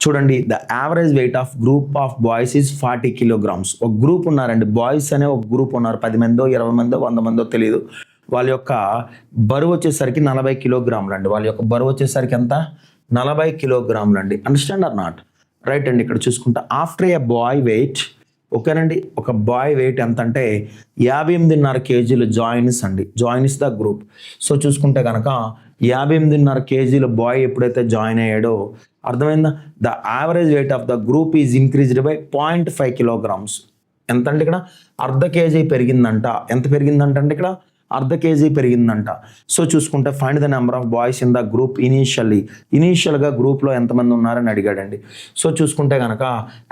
చూడండి, the average weight of group of boys is 40 kilograms. ఒక group ఉన్నారండి, boys అనే ఒక గ్రూప్ ఉన్నారు. 10 మందో 20 మందో 100 మందో తెలియదు. వాళ్ళ యొక్క బరువు వచ్చేసరికి 40 కిలోగ్రాములు అండి. వాళ్ళ యొక్క బరువు వచ్చేసరికి ఎంత? 40 కిలోగ్రాములు అండి. Understand are not? రైట్ అండి. ఇక్కడ చూసుకుంటా ఆఫ్టర్ ఏ బాయ్ వెయిట్, ఓకేనండి, ఒక బాయ్ వెయిట్ ఎంత అంటే 58.5 కేజీలు జాయిన్స్ అండి. Joins the group. సో చూసుకుంటే కనుక 58.5 కేజీలు బాయ్ ఎప్పుడైతే జాయిన్ అయ్యాడో అర్థమైందా? The average weight of the group is increased by 0.5 kilograms. ఎంత అంటే ఇక్కడ అర్ధ కేజీ పెరిగిందంట. ఎంత పెరిగిందంట అంటే ఇక్కడ అర్ధ కేజీ పెరిగిందంట. సో చూసుకుంటే find the number of boys in the group ఇనీషియల్గా గ్రూప్లో ఎంతమంది ఉన్నారని అడిగాడండి. సో చూసుకుంటే కనుక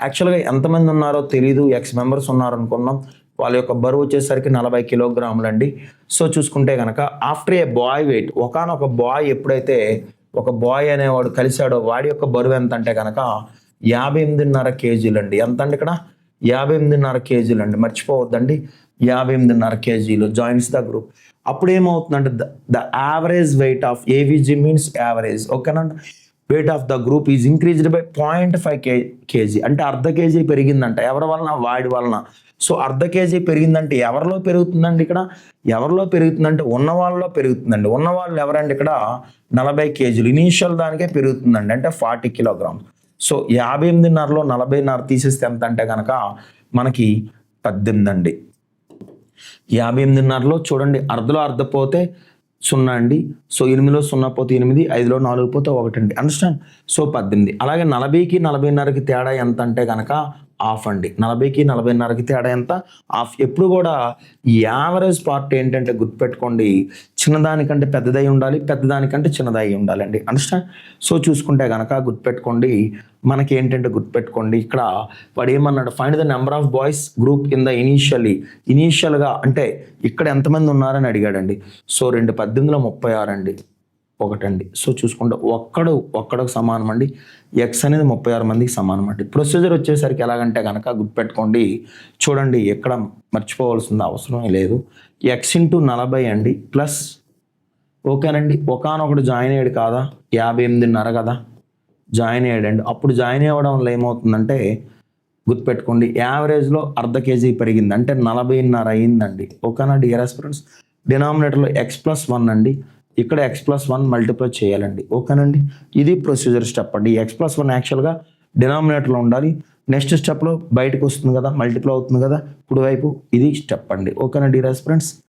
యాక్చువల్గా ఎంతమంది ఉన్నారో తెలీదు, ఎక్స్ మెంబర్స్ ఉన్నారు అనుకున్నాం. వాళ్ళ యొక్క బరువు వచ్చేసరికి 40 కిలోగ్రాములు అండి. సో చూసుకుంటే కనుక ఆఫ్టర్ ఏ బాయ్ వెయిట్, ఒకనొక బాయ్ ఎప్పుడైతే ఒక బాయ్ అనేవాడు కలిశాడో వాడి యొక్క బరువు ఎంత అంటే కనుక 58.5 కేజీలు అండి. ఎంత అండి ఇక్కడ? 58.5 కేజీలు అండి. మర్చిపోవద్దండి, 58.5 కేజీలు జాయిన్స్ ద గ్రూప్. అప్పుడు ఏమవుతుందంటే the average weight of AVG means average, ఓకేనండి, weight of the group is increased by 0.5 kg. అంటే అర్ధ కేజీ పెరిగిందంట. ఎవరి వలన? వాడి వలన. సో అర్ధ కేజీ పెరిగిందంటే ఎవరిలో పెరుగుతుందండి? ఇక్కడ ఎవరిలో పెరుగుతుందంటే ఉన్న వాళ్ళలో పెరుగుతుందండి. ఉన్న వాళ్ళు ఎవరండి? ఇక్కడ 40 కేజీలు ఇనీషియల్ దానికే పెరుగుతుందండి, అంటే 40 కిలోగ్రామ్స్. సో 58.5లో 40.5 తీసేస్తే ఎంత అంటే కనుక మనకి 18 అండి. 58.5లో చూడండి, అర్ధలో అర్ధ పోతే 0 అండి. సో 8లో 0 పోతే 8, 5లో 4 పోతే 1 అండి. అండర్స్టాండ్? సో 18. అలాగే 40కి 40.5కి తేడా ఎంత అంటే కనుక హాఫ్ అండి. 40కి 40.5కి తేడా ఎంత? హాఫ్. ఎప్పుడు కూడా యావరేజ్ పార్ట్ ఏంటంటే గుర్తుపెట్టుకోండి, చిన్నదానికంటే పెద్దదై ఉండాలి, పెద్దదానికంటే చిన్నదై ఉండాలండి. అండర్స్టాండ్? సో చూసుకుంటే కనుక గుర్తుపెట్టుకోండి, మనకి ఏంటంటే గుర్తుపెట్టుకోండి, ఇక్కడ వాడు ఏమన్నాడు? Find the number of boys group in the ఇనీషియల్గా అంటే ఇక్కడ ఎంతమంది ఉన్నారని అడిగాడండి. సో 2 18లో 36 అండి, ఒకటండి. సో చూసుకుంటే ఒక్కడికి సమానం అండి. ఎక్స్ అనేది 36 మందికి సమానం అండి. ప్రొసీజర్ వచ్చేసరికి ఎలాగంటే కనుక గుర్తుపెట్టుకోండి, చూడండి ఎక్కడ మర్చిపోవాల్సిన అవసరమే లేదు. ఎక్స్ ఇంటూ 40 అండి ప్లస్, ఓకేనండి, ఒకనొకడు జాయిన్ అయ్యాడు కాదా, 58.5 కదా జాయిన్ అయ్యాడండి. అప్పుడు జాయిన్ అవ్వడం వల్ల ఏమవుతుందంటే గుర్తుపెట్టుకోండి, యావరేజ్లో అర్ధ కేజీ పెరిగింది, అంటే 40.5 అయ్యిందండి. ఓకేనా డియర్ ఆస్పిరెంట్స్? డినామినేటర్లో x+1 అండి, ఇక్కడ x+1 మల్టిప్లై చేయాలండి. ఓకేనండి? ఇది ప్రొసీజర్ స్టెప్ అండి. x+1 యాక్చువల్గా డినామినేటర్లో ఉండాలి. నెక్స్ట్ స్టెప్లో బయటకు వస్తుంది కదా, మల్టిప్లై అవుతుంది కదా కుడివైపు. ఇది స్టెప్ అండి. ఓకేనా డియర్ ఆస్పిరెంట్స్?